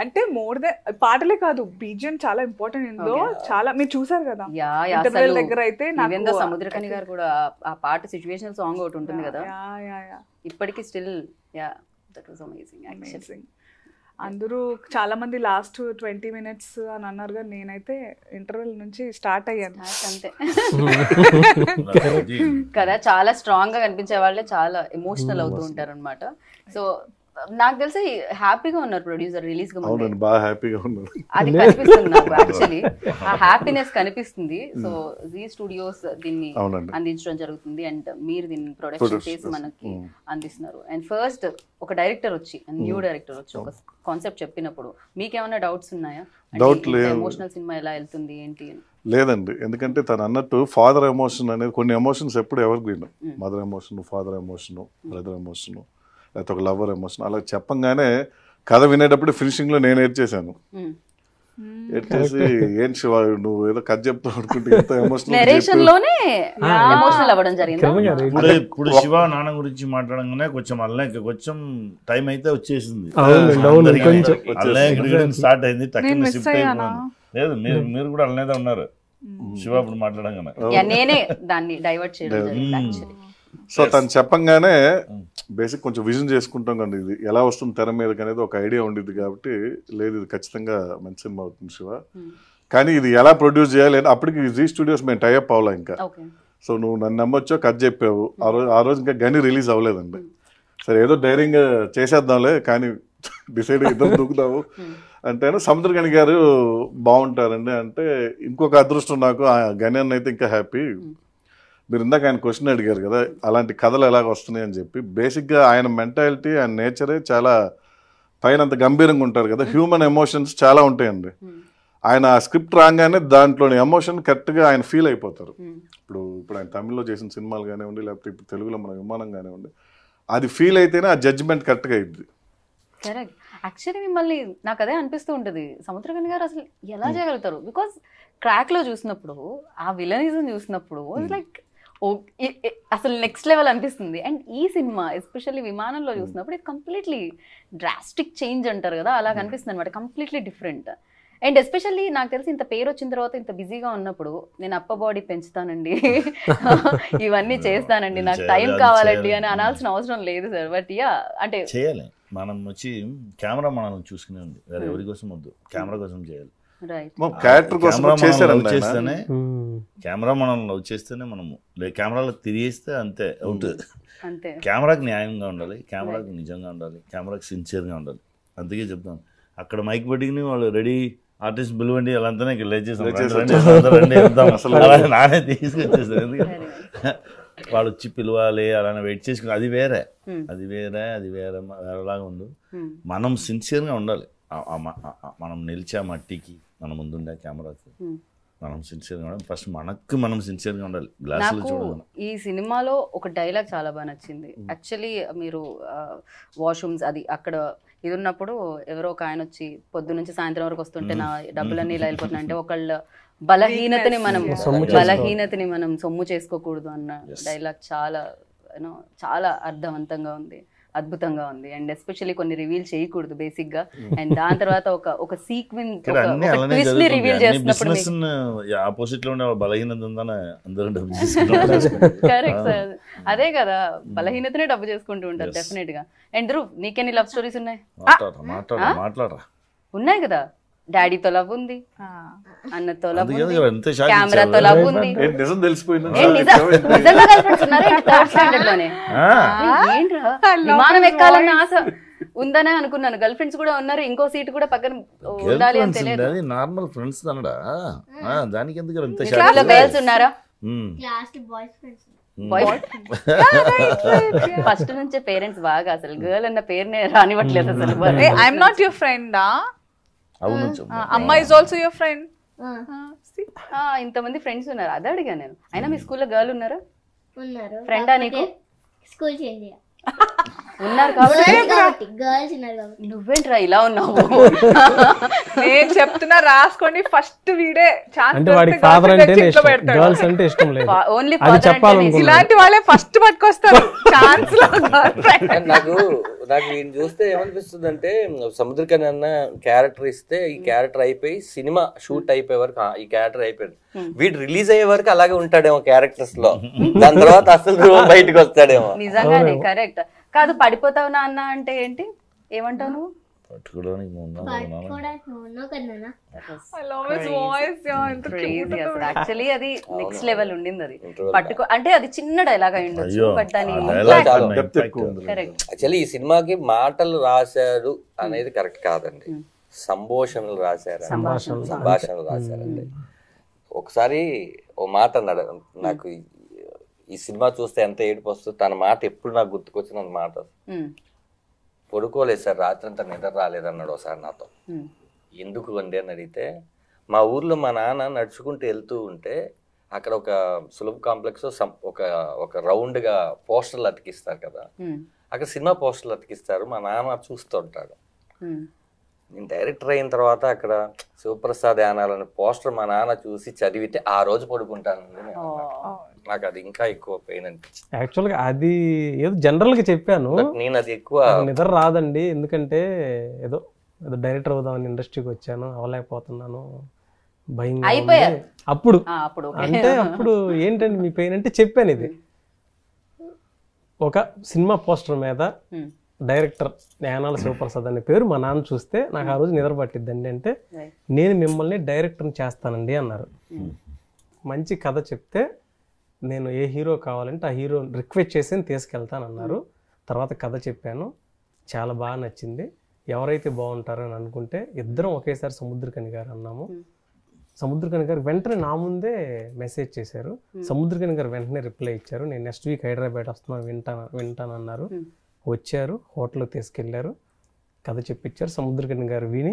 అంటే మోర్ దెన్ పాటలే కాదు, బీజియం చాలా ఇంపార్టెంట్. ఇందులో చాలా మీరు చూసారు కదా ఇంటర్వెల్ దగ్గర అయితే. సముద్రకని గారు కూడా ఆ పాట సిచ్యువేషనల్ సాంగ్ ఒకటి ఉంటుంది కదా, ఇప్పటికీ స్టిల్ దట్ వాస్ అమేజింగ్. అందరూ చాలా మంది లాస్ట్ 20 minutes అని అన్నారు, కానీ నేనైతే ఇంటర్వెల్ నుంచి స్టార్ట్ అయ్యాను అంతే కదా. చాలా స్ట్రాంగ్ గా కనిపించే వాళ్ళే చాలా ఎమోషనల్ అవుతూ ఉంటారు అనమాట. సో నాకు తెలిసి హ్యాపీగా ఉన్నారు ప్రొడ్యూసర్ రిలీజ్ గా. బాగా హ్యాపీగా ఉన్నారు, అది కనిపిస్తుంది నాకు. యాక్చువల్లీ ఆ హ్యాపీనెస్ కనిపిస్తుంది. సో జీ స్టూడియోస్ దీన్ని అందించడం జరుగుతుంది అండ్ మీరు దీన్ని ప్రొడక్షన్ చేసి మనకి అందిస్తున్నారు. అండ్ ఫస్ట్ ఒక డైరెక్టర్ వచ్చి, న్యూ డైరెక్టర్ వచ్చి ఒక కాన్సెప్ట్ చెప్పినప్పుడు మీకేమైనా డౌట్స్ ఉన్నాయా? ఎమోషనల్ సినిమా ఎలా వెళ్తుంది ఏంటి అని? లేదండి, ఎందుకంటే తను అన్నట్టు ఫాదర్ ఎమోషన్ అనేది, కొన్ని ఎమోషన్స్ ఎప్పుడు ever green, mother emotion, father emotion, brother emotion, లేకపోతే ఒక లవర్ ఎమోషన్. అలా చెప్పంగానే కథ వినేటప్పుడు ఫినిషింగ్ లో నేను ఏడ్చేసాను. ఏడ్చేసి ఏం శివ నువ్వు ఏదో కథ చెప్తావు అనుకుంటే ఇంత ఎమోషనల్ అవ్వడం జరిగింది. ఇప్పుడు శివ నాన్న గురించి మాట్లాడంగానే కొంచెం అల్లే కొంచెం టైం అయితే వచ్చేసింది, స్టార్ట్ అయింది. టక్కున షిఫ్ట్ అయిపోయింది. లేదు మీరు కూడా అల్లనేదే ఉన్నారు శివ ఇప్పుడు మాట్లాడంగానే. నేనే దాన్ని డైవర్ట్ చేయడం. సో తను చెప్పంగానే బేసిక్ కొంచెం విజన్ చేసుకుంటాం కదా, ఇది ఎలా వస్తుంది తెర మీదకి అనేది ఒక ఐడియా ఉండిద్ది. కాబట్టి లేదు ఇది ఖచ్చితంగా మంచి సినిమా అవుతుంది శివ, కానీ ఇది ఎలా ప్రొడ్యూస్ చేయాలి అని అప్పటికి జీ స్టూడియోస్ మేము టైఅప్ అవ్వాలా ఇంకా. సో నువ్వు నన్ను నమ్మొచ్చో కథ చెప్పావు. ఆ రోజు ఇంకా గని రిలీజ్ అవ్వలేదండి. సరే ఏదో ధైర్యంగా చేసేద్దాంలే, కానీ డిసైడ్ ఇద్దరు దూకుతావు అంటే సముద్రగని గారు బాగుంటారండి అంటే ఇంకొక అదృష్టం నాకు, గని అన్న అయితే ఇంకా హ్యాపీ. మీరు ఇందాక ఆయన క్వశ్చన్ అడిగారు కదా అలాంటి కథలు ఎలాగ వస్తున్నాయి అని చెప్పి, బేసిక్గా ఆయన మెంటాలిటీ, ఆయన నేచరే చాలా పైన అంత గంభీరంగా ఉంటారు కదా, హ్యూమన్ ఎమోషన్స్ చాలా ఉంటాయండి. ఆయన ఆ స్క్రిప్ట్ రాగానే దాంట్లోని ఎమోషన్ కరెక్ట్గా ఆయన ఫీల్ అయిపోతారు. ఇప్పుడు ఆయన తమిళ్లో చేసిన సినిమాలు కానివ్వండి, లేకపోతే ఇప్పుడు తెలుగులో మన విమానం కానివ్వండి, అది ఫీల్ అయితేనే ఆ జడ్జిమెంట్ కరెక్ట్గా అయింది. కరెక్ట్. యాక్చువల్లీ మిమ్మల్ని నాకు అదే అనిపిస్తూ ఉంటుంది, సముద్రకని గారు అసలు ఎలా చేయగలుగుతారు? బికాస్ క్రాక్లో చూసినప్పుడు, ఆ విలనిజం చూసినప్పుడు లైక్ అసలు నెక్స్ట్ లెవెల్ అనిపిస్తుంది. అండ్ ఈ సినిమా ఎస్పెషల్లీ విమానంలో చూసినప్పుడు ఇది కంప్లీట్లీ డ్రాస్టిక్ చేంజ్ అంటారు కదా, అలా కనిపిస్తుంది అనమాట. Completely different. అండ్ ఎస్పెషల్లీ నాకు తెలిసి ఇంత పేరు వచ్చిన తర్వాత ఇంత బిజీగా ఉన్నప్పుడు నేను అప్ప బాడీ పెంచుతానండి, ఇవన్నీ చేస్తానండి, నాకు టైం కావాలండి అని అనాల్సిన అవసరం లేదు సార్. బట్ యా అంటే చేయాలి. మనం వచ్చి కెమెరా మనం చూసుకునే ఉంది, వేరే ఎవరి కోసం వద్దు, కెమెరా కోసం చేయాలి. కెమెరా మనం లవ్ చేస్తేనే మనము, కెమెరాలో తిరిగేస్తే అంతే అవుట్. కెమెరాకి న్యాయంగా ఉండాలి, కెమెరాకి నిజంగా ఉండాలి, కెమెరాకి సిన్సియర్గా ఉండాలి. అందుకే చెప్తాను, అక్కడ మైక్ పెట్టుకుని వాళ్ళు రెడీ ఆర్టిస్ట్ పిలవండి వాళ్ళంతానే నానే తీసుకొచ్చేస్తారు. ఎందుకంటే వాళ్ళు వచ్చి పిలవాలి అలానే వెయిట్ చేసుకుని, అది వేరే వేరేలాగా ఉండు. మనం సిన్సియర్గా ఉండాలి. మనం నిలిచే మట్టికి మన ముందుండే కెమెరాకి మనం సిన్సియర్గా ఉండాలి. ఫస్ట్ మనం సిన్సియర్గా ఉండాలి. గ్లాసులు చూడాలి. ఈ సినిమాలో ఒక డైలాగ్ చాలా బాగా నచ్చింది. యాక్చువల్లీ మీరు వాష్రూమ్స్ అది అక్కడ ఇది ఉన్నప్పుడు ఎవరో ఒక ఆయన వచ్చి పొద్దు నుంచి సాయంత్రం వరకు వస్తుంటే నా డబ్బులన్నీ ఇలా వెళ్ళిపోతున్నాయి అంటే, ఒకళ్ళ బలహీనతని మనం సొమ్ము చేసుకోకూడదు అన్న డైలాగ్ చాలా చాలా అర్థవంతంగా ఉంది, అద్భుతంగా ఉంది. అండ్ ఎస్పెషల్లీ కొన్ని రివీల్ చేయకూడదు బేసిక్ గా. అండ్ దాని తర్వాత ఒక సీక్వెన్స్ ట్విస్ట్ ని రివీల్ చేస్తున్నప్పుడు ఆపోజిట్ లో ఉండే బలహీనత ఉందని అందరూ డబ్బు కరెక్ట్ సార్, అదే కదా, బలహీనతనే డబ్బు చేసుకుంటూ ఉంటారు డెఫినెట్ గా. అండ్ ధ్రువ్, నీకెన్ని లవ్ స్టోరీస్ ఉన్నాయి? ఉన్నాయి కదా, డాడీతో లవ్ ఉంది, అన్నతో లవ్ ఉంది, కెమెరాతో లవ్ ఉంది. విమానం ఎక్కాలన్న ఆశ, ఉందనే అనుకున్నాను. గర్ల్ ఫ్రెండ్స్ కూడా ఉన్నారు, ఇంకో సీట్ కూడా పక్కన ఉండాలి అని తెలియదు. నార్మల్ ఫ్రెండ్స్ అనడా దానికి ఎందుకు అంత క్లాస్ లో గర్ల్స్ ఉన్నారా? ఫస్ట్ నుంచే పేరెంట్స్ బాగా అసలు గర్ల్ అన్న పేరునే రానివ్వట్లేదు అసలు. I'm not your friend. అవును అమ్మ ఇస్ ఆల్సో యువర్ ఫ్రెండ్. ఇంతమంది ఫ్రెండ్స్ ఉన్నారు, అదే అడిగా నేను. అయినా మీ స్కూల్లో గర్ల్ ఉన్నారా? ఉన్నారు. ఫ్రెండా నీకు? స్కూల్ చేంజ్ ఉన్నారు కాబట్టి గర్ల్స్ ఉన్నారు కాబట్టి. నువ్వేంట్రా ఇలా ఉన్నావు? నేను చెప్తున్నా రాసుకోండి, ఫస్ట్ వీడే ఛాన్స్ అంటే వాడికి ఫాదర్ అంటే ఇష్టం, గర్ల్స్ అంటే ఇష్టం లేదు. ఓన్లీ అది చెప్పాలనుకున్నా. ఇలాంటి వాళ్ళే ఫస్ట్ పట్టుకొస్తారు ఛాన్స్ లో. నాకు ఈయన చూస్తే ఏమనిపిస్తుంది అంటే, సముద్రకని అన్న క్యారెక్టర్ ఇస్తే ఈ క్యారెక్టర్ అయిపోయి సినిమా షూట్ అయిపోయే వరకు ఈ క్యారెక్టర్ అయిపోయింది, వీడు రిలీజ్ అయ్యే వరకు అలాగే ఉంటాడేమో క్యారెక్టర్స్ లో, దాని తర్వాత అసలు బయటకు వస్తాడేమో. నిజంగానే కరెక్ట్. కాదు పడిపోతావు నాన్న అంటే ఏంటి, ఏమంటావు నువ్వు? యాక్చువల్లీ అది నెక్స్ట్ లెవెల్ ఉండింది. అది పట్టుకో అంటే అది చిన్న డైలాగ్ అయి ఉండొచ్చు, బట్ దాని కరెక్ట్. యాక్చువల్లీ ఈ సినిమాకి మాటలు రాశారు అనేది కరెక్ట్ కాదండి, సంభాషణలు రాశారు, సంభాషణలు రాశారండి. ఒకసారి ఓ మాట అన్నాడు నాకు, ఈ సినిమా చూస్తే ఎంత ఏడుపు వస్తుంది, తన మాట ఎప్పుడు నాకు గుర్తుకొచ్చిన మాట, పడుకోలేదు సార్ రాత్రి అంతా నిద్ర రాలేదన్నాడు ఒకసారి నాతో. ఎందుకు అండి అని అడిగితే, మా ఊర్లో మా నాన్న నడుచుకుంటూ వెళ్తూ ఉంటే అక్కడ ఒక సులభ కాంప్లెక్స్ ఒక రౌండ్గా పోస్టర్లు అతికిస్తారు కదా, అక్కడ సినిమా పోస్టర్లు అతికిస్తారు, మా నాన్న చూస్తూ ఉంటాడు. నేను డైరెక్టర్ అయిన తర్వాత అక్కడ శివప్రసాద్ యానాలని పోస్టర్ మా నాన్న చూసి చదివితే ఆ రోజు పడుకుంటానండి. నాకు అది ఇంకా ఎక్కువ పెయిన్ అనిపించింది. యాక్చువల్గా అది ఏదో జనరల్గా చెప్పాను, నేను అది ఎక్కువ నిద్ర రాదండి, ఎందుకంటే ఏదో ఏదో డైరెక్టర్ అవుదామని ఇండస్ట్రీకి వచ్చాను, అవ్వలేకపోతున్నాను, భయంగా ఉంది. అప్పుడు అంటే అప్పుడు ఏంటంటే మీ పెయిన్ అంటే చెప్పాను, ఇది ఒక సినిమా పోస్టర్ మీద డైరెక్టర్ యానాల శివప్రసాద్ అనే పేరు మా నాన్న చూస్తే నాకు ఆ రోజు నిద్ర పట్టిద్దండి. అంటే నేను మిమ్మల్ని డైరెక్టర్ని చేస్తానండి అన్నారు. మంచి కథ చెప్తే నేను ఏ హీరో కావాలంటే ఆ హీరో రిక్వెస్ట్ చేసి తీసుకెళ్తానన్నారు. తర్వాత కథ చెప్పాను, చాలా బాగా నచ్చింది. ఎవరైతే బాగుంటారని అనుకుంటే ఇద్దరం ఒకేసారి సముద్రకని గారు అన్నాము. సముద్రకని గారు వెంటనే నా ముందే మెసేజ్ చేశారు. సముద్రకని గారు వెంటనే రిప్లై ఇచ్చారు, నేను నెక్స్ట్ వీక్ హైదరాబాద్ వస్తున్నాను, వింటానన్నారు. వచ్చారు, హోటల్కి తీసుకెళ్లారు, కథ చెప్పించారు. సముద్రకని గారు విని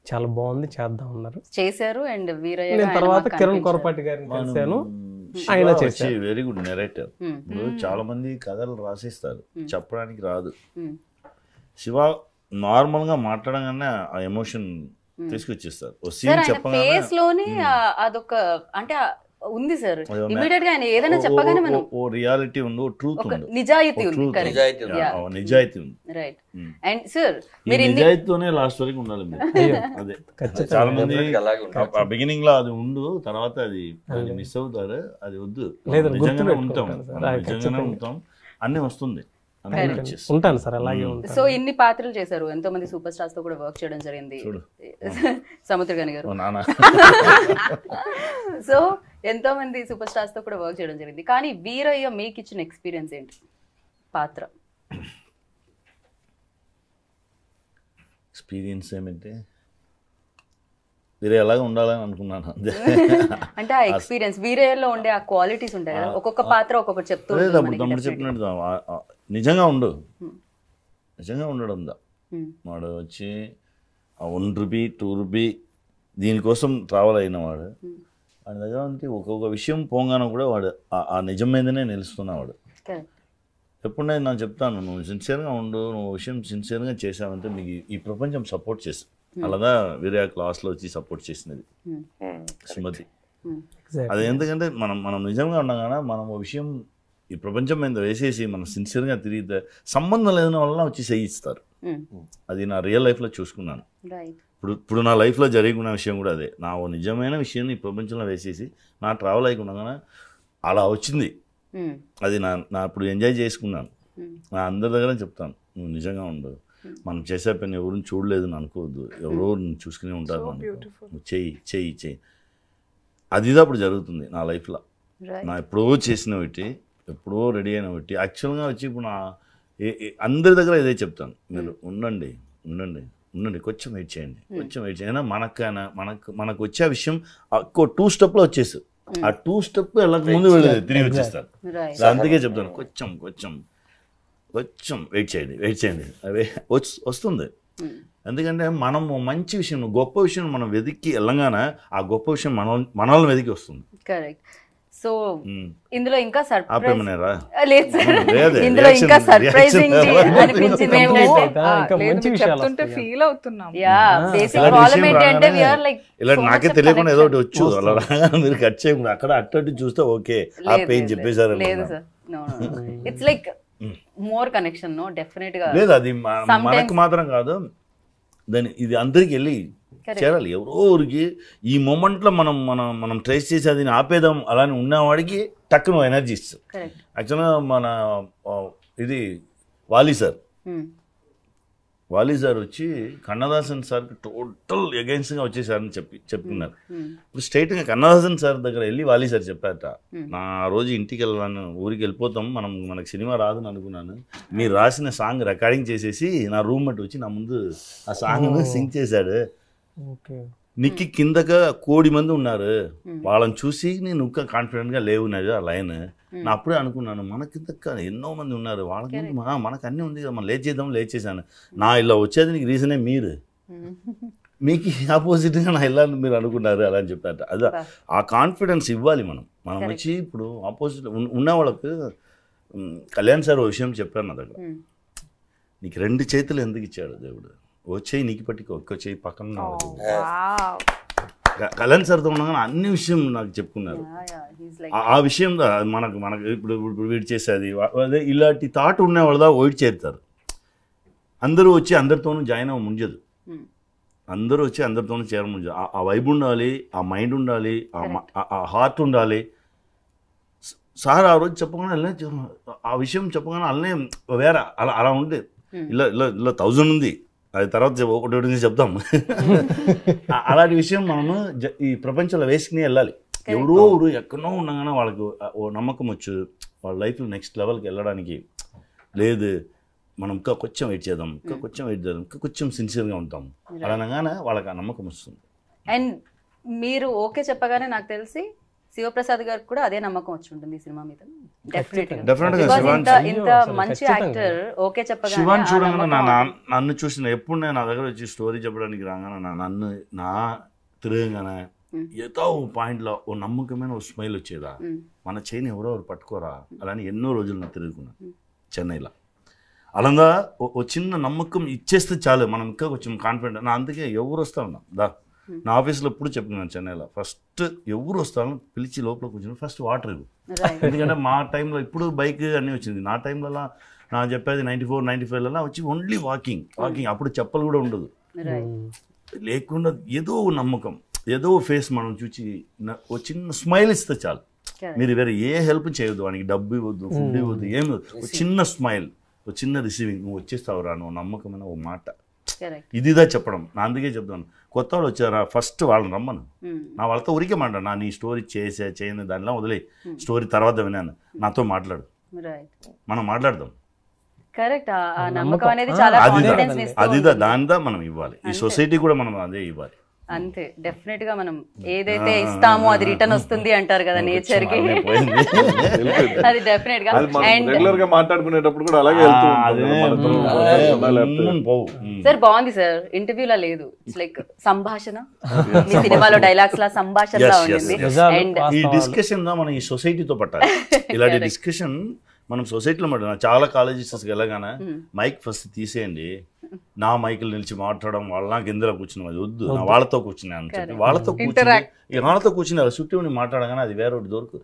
చాలా బాగుంది చేద్దాం అన్నారు, చేశారు. అండ్ నేను తర్వాత కిరణ్ కొరపాటి గారిని కలిశాను, ఆయన చేశారు. Very good narrator. చాలా మంది కథలు రాసిస్తారు, చెప్పడానికి రాదు. శివ నార్మల్ గా మాట్లాడగానే ఆ ఎమోషన్ తీసుకొచ్చేస్తారు. ఓ సీన్ చెప్పగానే అదొక అంటే ఉంది సార్, ఇమిడియట్ గా ఆయన ఏదైనా చెప్పగానే మనం ఓ రియాలిటీ ఉంది, ఓ ట్రూత్ ఉంది, నిజాయితీ ఉంది, నిజాయితీ ఉంది. రైట్. అండ్ సార్ మీరు నిజాయితీతోనే లాస్ట్ వరకు ఉండాలి మీరు. అదే చాలా మంది బిగినింగ్ లో అది ఉండు, తర్వాత అది మిస్ అవుతారు, అది వద్దు. నిజంగానే ఉంటాం, నిజంగానే ఉంటాం, అన్ని వస్తుంది, ఉంటాను సార్ అలాగే ఉంటాను. సో ఇన్ని పాత్రలు చేశారు, ఎంతో మంది సూపర్ స్టార్స్ తో కూడా వర్క్ చేయడం జరిగింది సముద్రకని గారు. సో ఎంతో మంది సూపర్ స్టార్స్ తో కూడా వర్క్ చేయడం జరిగింది, కానీ వీరయ్య మీకు ఇచ్చిన ఎక్స్పీరియన్స్ ఏంటి పాత్ర? ఎక్స్పీరియన్స్ ఏమంటే వీరే ఎలాగ ఉండాలని అనుకున్నాను. అంటే ఆ ఎక్స్పీరియన్స్ వీరయ్యలో ఉండే ఆ క్వాలిటీస్ ఉంటాయి కదా, ఒక్కొక్క పాత్ర ఒక్కొక్కటి చెప్తూ తమ్ముడు చెప్పినట్టు నిజంగా ఉండు, నిజంగా ఉండడం దా. వాడు వచ్చి 1 రూపీ 2 రూపీ దీనికోసం ట్రావెల్ అయిన వాడు, వాడి దగ్గర ఉంటే ఒక్కొక్క విషయం పోగానే కూడా వాడు ఆ నిజం మీదనే నిలుస్తున్నవాడు. ఎప్పుడు నేను చెప్తాను, నువ్వు సిన్సియర్గా ఉండు, నువ్వు విషయం సిన్సియర్గా చేసావంటే మీకు ఈ ప్రపంచం సపోర్ట్ చేస్తుంది. అలాగా వేరే క్లాస్లో వచ్చి సపోర్ట్ చేసినది సుమతి. అది ఎందుకంటే మనం నిజంగా ఉండగానే మనం ఒక విషయం ఈ ప్రపంచం మీద వేసేసి మనం సిన్సియర్గా తిరిగితే సంబంధం లేని వల్ల వచ్చి చేయిస్తారు. అది నా రియల్ లైఫ్లో చూసుకున్నాను. ఇప్పుడు నా లైఫ్లో జరిగిన విషయం కూడా అదే. నా నిజమైన విషయాన్ని ఈ ప్రపంచంలో వేసేసి నా ట్రావెల్ అయ్యకుండగానే అలా వచ్చింది. అది నా ఇప్పుడు ఎంజాయ్ చేసుకున్నాను. నా అందరి దగ్గర చెప్తాను, నువ్వు నిజంగా ఉండదు, మనం చేసే పని ఎవరిని చూడలేదు అనుకోవద్దు, ఎవరో చూసుకునే ఉంటారు, నువ్వు చెయ్యి. అది అప్పుడు జరుగుతుంది నా లైఫ్లో. నా ఎప్పుడో చేసినవి, ఎప్పుడో రెడీ అయినవి యాక్చువల్గా వచ్చి ఇప్పుడు అందరి దగ్గర ఇదే చెప్తాను, మీరు ఉండండి ఉండండి ఉండండి, కొంచెం వెయిట్ చేయండి, కొంచెం వెయిట్ చేయండి. మనకు వచ్చే విషయం 2 స్టెప్లో వచ్చేసి ఆ 2 స్టెప్ వెళ్ళక ముందు వెళ్ళేది తిరిగి వచ్చేస్తారు. అందుకే చెప్తాను, కొంచెం కొంచెం కొంచెం వెయిట్ చేయండి అవి వస్తుంది. ఎందుకంటే మనము మంచి విషయం, గొప్ప విషయం మనం వెతికి వెళ్ళగానే ఆ గొప్ప విషయం మనల్ని వెతికి వస్తుంది. కరెక్ట్. సో ఇందులో ఇంకా సర్ప్రైజ్ ఆపేమనేరా? లేదు సార్, ఇందులో ఇంకా సర్ప్రైజింగ్ అనిపించింది. చెప్తుంటే ఫీల్ అవుతున్నాం. యా, బేసిక్ ప్రాబ్లం ఏంటంటే వి ఆర్ లైక్ ఇలా నాకే తెలియకుండా ఏదో ఒకటి వచ్చు అలా మీరు కట్ చేయకుండా అక్కడ అట్టట్టు చూస్తే ఓకే ఆపేం చెప్పేశారు. లేదు sir, no it's like more connection. No, definite గా లేదు, అది మనకు మాత్రం కాదు, దాని ఇది అందరికి వెళ్ళి చేరాలి. ఎవరో ఊరికి ఈ మూమెంట్లో మనం ట్రేస్ చేసి అది ఆపేదాం అలానే ఉన్నవాడికి టక్కున ఎనర్జీ ఇస్తుంది. యాక్చువల్గా మన ఇది వాలి సార్ వచ్చి కన్నదాసన్ సార్కి టోటల్ అగైన్స్ట్గా వచ్చేసారని చెప్పుకున్నారు. ఇప్పుడు స్ట్రైట్గా కన్నదాసన్ సార్ దగ్గర వెళ్ళి వాలి సార్ చెప్పారట, నా రోజు ఇంటికి వెళ్ళాను, ఊరికి వెళ్ళిపోతాం, మనకు సినిమా రాదని అనుకున్నాను, మీరు రాసిన సాంగ్ రికార్డింగ్ చేసేసి నా రూమ్మేట్ వచ్చి నా ముందు ఆ సాంగ్ సింగ్ చేశాడు. నీకు కిందగా 1,000,000 మంది ఉన్నారు, వాళ్ళని చూసి నేను ఇంకా కాన్ఫిడెంట్గా లేవున్నది ఆ లైన్. నా అప్పుడే అనుకున్నాను, మనకింత ఎన్నో మంది ఉన్నారు, వాళ్ళకి మనకు అన్నీ ఉంది కదా, మనం లేచేసాను. నా ఇలా వచ్చేది నీకు రీజనే మీరు, మీకు ఆపోజిట్గా నా ఇలా మీరు అనుకున్నారు అలా అని చెప్పారు. అదే ఆ కాన్ఫిడెన్స్ ఇవ్వాలి మనం వచ్చి. ఇప్పుడు ఆపోజిట్ ఉన్న వాళ్ళకు కళ్యాణ్ సార్ ఓ విషయం చెప్పారు నా దగ్గర, నీకు 2 చేతులు ఎందుకు ఇచ్చాడు దేవుడు, వచ్చేయి నీకు పట్టుకో, ఒక్క చేయి పక్కన. కళ్యాణ్ సార్తో ఉండగానే అన్ని విషయం నాకు చెప్పుకున్నారు. ఆ విషయం మనకు ఇప్పుడు వీడి చేసేది అదే ఇలాంటి థాట్ ఉన్న వాళ్ళదా వెయిట్ చేస్తారు. అందరూ వచ్చి అందరితోనూ జాయిన్ అవ్వ ముంజదు, అందరూ వచ్చి అందరితోనూ చేరముంజదు. ఆ వైబ్ ఉండాలి, ఆ మైండ్ ఉండాలి, ఆ హార్ట్ ఉండాలి. సార్ ఆ రోజు చెప్పగానే ఆ విషయం చెప్పగానే అల్లనే వేరే అలా ఉంటే ఇలా 1000 ఉంది, అది తర్వాత ఒకటి చెప్తాం. అలాంటి విషయం మనము ఈ ప్రపంచంలో వేసుకుని వెళ్ళాలి. ఎవరో ఎక్కడో ఉండగానే వాళ్ళకు ఓ నమ్మకం వచ్చు, వాళ్ళ లైఫ్లో నెక్స్ట్ లెవెల్కి వెళ్ళడానికి. లేదు మనం ఇంకా కొంచెం వెయిట్ చేద్దాం, ఇంకా కొంచెం సిన్సియర్గా ఉంటాం, అలా అనగానే వాళ్ళకి ఆ నమ్మకం వస్తుంది. అండ్ మీరు ఓకే చెప్పగానే నాకు తెలిసి శివప్రసాద్ గారికి కూడా అదే నమ్మకం వచ్చి ఉంటుంది ఈ సినిమా మీద. ఇంత మంచి యాక్టర్ ఓకే చెప్పగానే శివాన్ చూడగానే నన్ను చూసిన ఎప్పుడు నేను నా దగ్గర వచ్చి స్టోరీ చెప్పడానికి రాగానే నన్ను నా తిరగగానే ఏదో ఓ పాయింట్లో ఓ నమ్మకమైన ఓ స్మైల్ వచ్చేదా, మన చైన్ ఎవరో పట్టుకోరా అలాని ఎన్నో రోజులు నేను తిరుగుకున్నాను చెన్నైలో. అలాగా ఓ చిన్న నమ్మకం ఇచ్చేస్తే చాలు, మనం ఇంకా కొంచెం కాన్ఫిడెంట్. నా అందుకే ఎవరు వస్తా ఉన్నాం నా ఆఫీస్లో ఎప్పుడు చెప్పుకున్నాను చెన్నైలో, ఫస్ట్ ఎవరు వస్తాను పిలిచి లోపల కూర్చొని ఫస్ట్ వాటర్ ఇవ్వు. ఎందుకంటే మా టైంలో ఇప్పుడు బైక్ అన్నీ వచ్చింది, నా టైంలో నా చెప్పేది 94-95 వచ్చి ఓన్లీ వాకింగ్. అప్పుడు చెప్పలు కూడా ఉండదు, లేకుండా ఏదో నమ్మకం, ఏదో ఫేస్ మనం చూసి ఓ చిన్న స్మైల్ ఇస్తే చాలు. మీరు వేరే ఏ హెల్ప్ చేయొద్దు, వానికి డబ్బు ఇవ్వద్దు, ఫుడ్ ఇవ్వద్దు, ఏమి వద్దు, ఒక చిన్న స్మైల్, ఒక చిన్న రిసీవింగ్, నువ్వు వచ్చేస్తావురా, నువ్వు నమ్మకమైన ఓ మాట, ఇదిదా చెప్పడం. నా అందుకే చెప్తాను, కొత్త వాళ్ళు వచ్చారా ఫస్ట్ వాళ్ళని రమ్మను, నా వాళ్ళతో ఉరికే మాట్లాడు, నా నీ స్టోరీ చేయని దానిలో వదిలే, స్టోరీ తర్వాత విన్నాను, నాతో మాట్లాడు, మనం మాట్లాడదాం. కరెక్ట్, అదిదా దానిదా మనం ఇవ్వాలి, ఈ సొసైటీ కూడా మనం అదే ఇవ్వాలి. అంతే, డెఫినెట్ గా మనం ఏదైతే ఇస్తామో అది రిటర్న్ వస్తుంది అంటారు కదా నేచర్ కి, అది డెఫినెట్ గా. అండ్ రెగ్యులర్ గా మాట్లాడుకునేటప్పుడు కూడా అలాగే వెళ్తూ సార్ బాగుంది సార్, ఇంటర్వ్యూలా లేదు, ఇట్స్ లైక్ సంభాషణ, మీ సినిమాలో డైలాగ్స్ లా సంభాషణ ఉంది. అండ్ ఈ డిస్కషన్ దా మనం ఈ సొసైటీతో పట్టాలి, ఇలాంటి డిస్కషన్ మనం సొసైటీలో మాట్లాడాలి. చాలా కాలేజెస్కి వెళ్ళగానే మైక్ ఫస్ట్ తీసేయండి, నా మైకులు నిలిచి మాట్లాడడం, వాళ్ళ నాకు ఎందులో కూర్చున్నాం అది వద్దు, నా వాళ్ళతో కూర్చున్నాను అని చెప్పి వాళ్ళతో కూర్చుని చుట్టూ మాట్లాడగానే అది వేరే ఒకటి దొరుకు.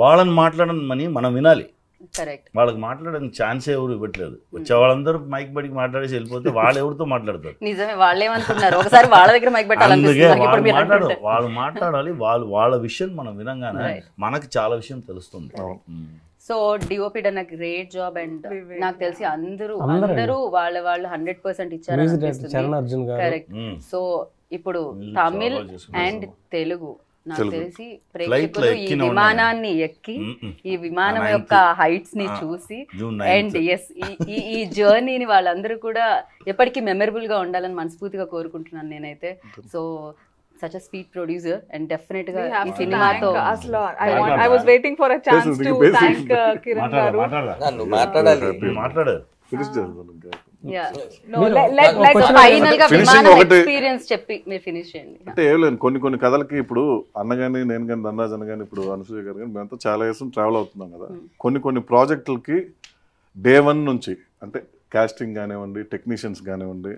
వాళ్ళని మాట్లాడమని మనం వినాలి, వాళ్ళకి మాట్లాడడానికి ఛాన్సే ఎవరు ఇవ్వట్లేదు. వచ్చే వాళ్ళందరూ మైక్ బడికి మాట్లాడేసి వెళ్ళిపోతే వాళ్ళు ఎవరితో మాట్లాడతారు? నిజమే, వాళ్ళేమనుకున్నారు ఒకసారి వాళ్ళ దగ్గర మైక్ పెట్టాలి, వాళ్ళు మాట్లాడాలి, వాళ్ళ విషయం మనం వినంగానే మనకి చాలా విషయం తెలుస్తుంది. So DOP done great job. And నాకు తెలిసి అందరూ వాళ్ళు 100% ఇచ్చారు. కరెక్ట్. సో ఇప్పుడు తమిళ్ అండ్ తెలుగు నాకు తెలిసి Flight లో ప్రేక్షకులు ఈ ఎక్కిన ఉన్నాయి. విమానాన్ని ఎక్కి ఈ విమానం ఆ యొక్క హైట్స్ ని చూసి June అండ్ 9th. ఎస్ ఈ జర్నీని వాళ్ళందరూ కూడా ఎప్పటికీ మెమరబుల్ గా ఉండాలని మనస్ఫూర్తిగా కోరుకుంటున్నాను నేనైతే. So such a speed producer and definite గా ఈ సినిమాతో అసలు I was waiting for a chance to thank Kiran garu. నువ్వు మాట్లాడాలి. మాట్లాడారు ఫినిష్ చేద్దాం ఇంకా. No, let ఫైనల్ గా Finishing విమానం ఒకటి- ఎక్స్పీరియన్స్ చెప్పి మీరు ఫినిష్ చేయండి. అంటే ఏం లేదు, కొన్ని కథలకి ఇప్పుడు అన్న కానీ నేను కానీ ధనరాజ్ అన్న కానీ ఇప్పుడు అనసూయ గారు కానీ మేమంతా చాలా ఇయర్స్ ట్రావెల్ అవుతున్నాం కదా. కొన్ని ప్రాజెక్టులకి డే 1 నుంచి అంటే కాస్టింగ్ కానివ్వండి, టెక్నీషియన్స్ కానివ్వండి,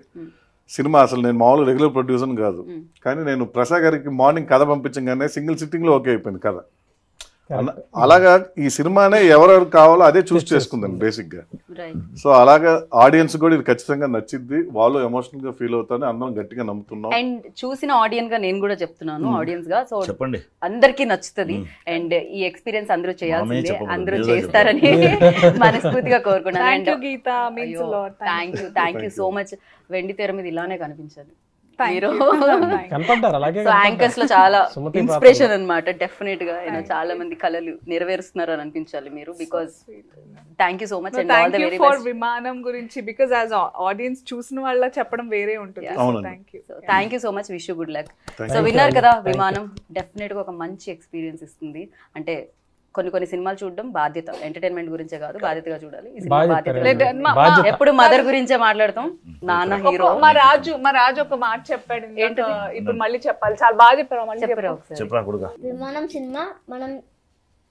సినిమా అసలు నేను మామూలు రెగ్యులర్ ప్రొడ్యూసర్ కాదు, కానీ నేను ప్రసాద్ గారికి మార్నింగ్ కథ పంపించగానే సింగిల్ సిట్టింగ్ లో ఓకే అయిపోయింది కథ. అలాగా ఈ సినిమానే ఎవరెవరు కావాలో అదే చూస్ చేసుకుందాం బేసిక్ గా. రైట్. సో అలాగా ఆడియన్స్ కూడా ఇది ఖచ్చితంగా నచ్చిద్ది, వాళ్ళు ఎమోషనల్ గా ఫీల్ అవుతారని అందరం గట్టిగా నమ్ముతున్నాం. అండ్ చూసిన ఆడియన్స్ గా నేను కూడా చెప్తున్నాను, ఆడియన్స్ గా. సో చెప్పండి. అందరికీ నచ్చుతుంది అండ్ ఈ ఎక్స్పీరియన్స్ అందరూ చేయాల్సిందే, చెప్పకూడదు, అందరూ నిజంగా చేస్తారని మనస్ఫూర్తిగా కోరుకున్నాను. Thank you, Geeta. Means a lot. Thank you so much. వెండి తెర మీద ఇలానే కనిపించాలి Thank మీరు. you. Thank you. కనపడ్డారు అలాగే సో యాంకర్స్ లో చాలా ఇన్స్పిరేషన్ అన్నమాట. డెఫినెట్ గా చాలా మంది కళలు నెరవేరుస్తున్నారు అని అనిపించాలి మీరు. Because thank you so much and all Thank the you very for best. విమానం గురించి, because as audience చూసిన వాళ్ళ చెప్పడం వేరే ఉంటుంది. అవునండి. Thank you. Thank you so much, wish you good luck. So విన్నారు కదా, విమానం డెఫినెట్ గా ఒక మంచి ఎక్స్పీరియన్స్ ఇస్తుంది. అంటే కొన్ని సినిమాలు చూడడం బాధ్యత, ఎంటర్టైన్మెంట్ గురించే కాదు, బాధ్యతగా చూడాలి. ఈ సినిమా బాధ్యత. ఎప్పుడు మదర్ గురించే మాట్లాడతాం, నాన్న హీరో. మా రాజు ఒక మాట చెప్పాడు ఇందాక, ఇప్పుడు మళ్ళీ చెప్పాలి. చాలా బాగా చెప్పారు, మళ్ళీ చెప్పరా చెప్పారు. ఒకసారి. చెప్పరా కొడుకా. విమానం సినిమా మనం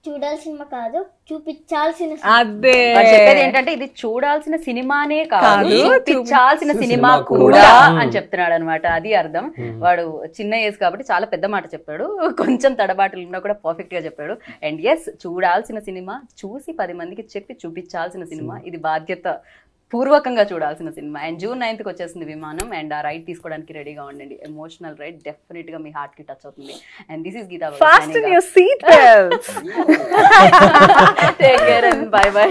చూడాల్సిన కాదు, చూపించాల్సిన అదే వాడు చెప్పేది ఏంటంటే ఇది చూడాల్సిన సినిమానే కాదు, చూపించాల్సిన సినిమా కూడా అని చెప్తున్నాడు అనమాట. అది అర్థం. వాడు చిన్న ఏజ్ కాబట్టి చాలా పెద్ద మాట చెప్పాడు, కొంచెం తడబాటులు ఉన్నా కూడా పర్ఫెక్ట్ గా చెప్పాడు. అండ్ ఎస్, చూడాల్సిన సినిమా, చూసి 10 మందికి చెప్పి చూపించాల్సిన సినిమా, ఇది బాధ్యత పూర్వకంగా చూడాల్సిన సినిమా. అండ్ June 9th వచ్చేసింది విమానం. అండ్ ఆ రైడ్ తీసుకోవడానికి రెడీగా ఉండండి. ఎమోషనల్ రైడ్, డెఫినెట్ గా మీ హార్ట్ కి టచ్ అవుతుంది. And this is Geetha. Fasten your seat belts. Take care and bye bye.